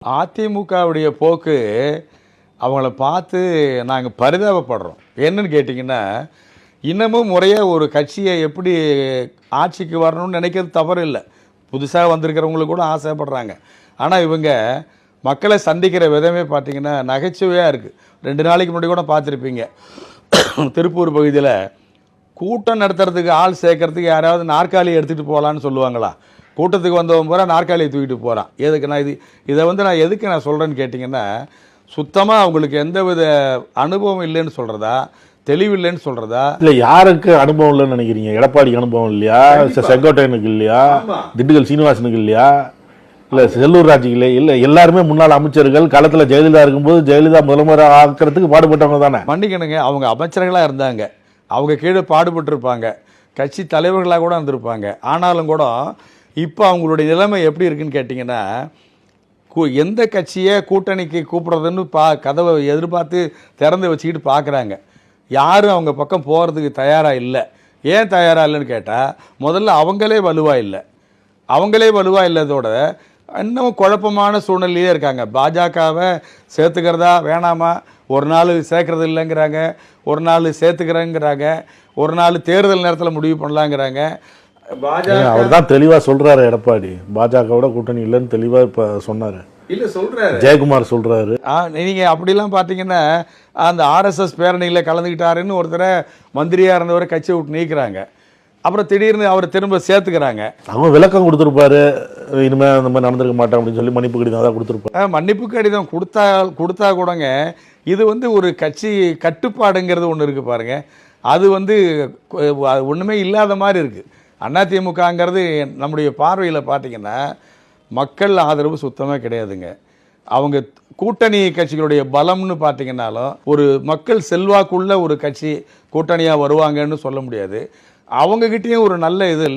அதிமுகவுடைய போக்கு அவங்கள பார்த்து நாங்கள் பரிதாபப்படுறோம். என்னன்னு கேட்டிங்கன்னா, இன்னமும் முறையாக ஒரு கட்சியை எப்படி ஆட்சிக்கு வரணும்னு நினைக்கிறது தவறு இல்லை. புதுசாக வந்திருக்கிறவங்களுக்கு கூட ஆசைப்படுறாங்க. ஆனால் இவங்க மக்களை சந்திக்கிற விதமே பார்த்திங்கன்னா நகைச்சுவையாக இருக்குது. 2 நாளைக்கு முன்னாடி கூட பார்த்துருப்பீங்க, திருப்பூர் பகுதியில் கூட்டம் நடத்துறதுக்கு ஆள் சேர்க்கறதுக்கு யாராவது நாற்காலி எடுத்துகிட்டு போகலான்னு சொல்லுவாங்களா? கூட்டத்துக்கு வந்தவன் பூரா நாற்காலியை தூக்கிட்டு போகிறான். எதுக்கு நான் எதுக்கு நான் சொல்கிறேன்னு கேட்டிங்கன்னா, சுத்தமாக அவங்களுக்கு எந்தவித அனுபவம் இல்லைன்னு சொல்கிறதா, தெளிவில்லைன்னு சொல்கிறதா? இல்லை, யாருக்கு அனுபவம் இல்லைன்னு நினைக்கிறீங்க? எடப்பாடிக்கு அனுபவம் இல்லையா? செங்கோட்டையனுக்கு இல்லையா? திண்டுக்கல் சீனிவாசனுக்கு இல்லையா? இல்லை செல்லூர் ராஜுக்கு இல்லை? எல்லாருமே முன்னாள் அமைச்சர்கள். களத்தில் ஜெயலலிதா இருக்கும்போது ஜெயலலிதா முதல்வர் ஆக்கிறதுக்கு பாடுபட்டவங்க தானே. மன்னிக்கணுங்க, அவங்க அமைச்சர்களாக இருந்தாங்க, அவங்க கீழே பாடுபட்டிருப்பாங்க, கட்சி தலைவர்களாக கூட இருந்திருப்பாங்க. ஆனாலும் கூட இப்போ அவங்களுடைய நிலைமை எப்படி இருக்குன்னு கேட்டிங்கன்னா, எந்த கட்சியை கூட்டணிக்கு கூப்பிட்றதுன்னு கதவை எதிர்பார்த்து திறந்து வச்சுக்கிட்டு பார்க்குறாங்க. யாரும் அவங்க பக்கம் போகிறதுக்கு தயாராக இல்லை. ஏன் தயாராக இல்லைன்னு கேட்டால், முதல்ல அவங்களே வலுவாக இல்லை. அவங்களே வலுவாக இல்லாதோட இன்னும் குழப்பமான சூழ்நிலையே இருக்காங்க. பாஜகவை சேர்த்துக்கிறதா வேணாமா? ஒரு நாள் சேர்க்கறது இல்லைங்கிறாங்க, ஒரு நாள் சேர்த்துக்கிறேங்கிறாங்க, ஒரு நாள் தேர்தல் நேரத்தில் முடிவு பண்ணலாங்கிறாங்க. அவர் தான் தெளிவாக சொல்கிறாரு. எடப்பாடி பாஜகவோட கூட்டணி இல்லைன்னு தெளிவாக இப்போ சொன்னார். இல்லை சொல்கிறாரு, ஜெயக்குமார் சொல்கிறாரு. நீங்கள் அப்படிலாம் பார்த்தீங்கன்னா, அந்த ஆர்எஸ்எஸ் பேரணியில் கலந்துக்கிட்டாருன்னு ஒருத்தரை மந்திரியாக இருந்தவரை கட்சியை விட்டு நீக்கிறாங்க. அப்புறம் திடீர்னு அவர் திரும்ப சேர்த்துக்கிறாங்க. அவங்க விளக்கம் கொடுத்துருப்பாரு, இனிமேல் அந்த மாதிரி நடந்திருக்க மாட்டேன் அப்படின்னு சொல்லி மன்னிப்பு கடிதம் தான் கொடுத்துருப்பாரு. மன்னிப்பு கடிதம் கொடுத்தா கூடங்க, இது ஒரு கட்சி கட்டுப்பாடுங்கிறது ஒன்று இருக்குது பாருங்க, அது ஒன்றுமே இல்லாத மாதிரி இருக்குது. அதிமுகங்கிறது நம்முடைய பார்வையில் பார்த்தீங்கன்னா மக்கள் ஆதரவு சுத்தமாக கிடையாதுங்க. அவங்க கூட்டணி கட்சிகளுடைய பலம்னு பார்த்தீங்கன்னாலும் ஒரு மக்கள் செல்வாக்குள்ள ஒரு கட்சி கூட்டணியாக வருவாங்கன்னு சொல்ல முடியாது. அவங்ககிட்டயும் ஒரு நல்ல இது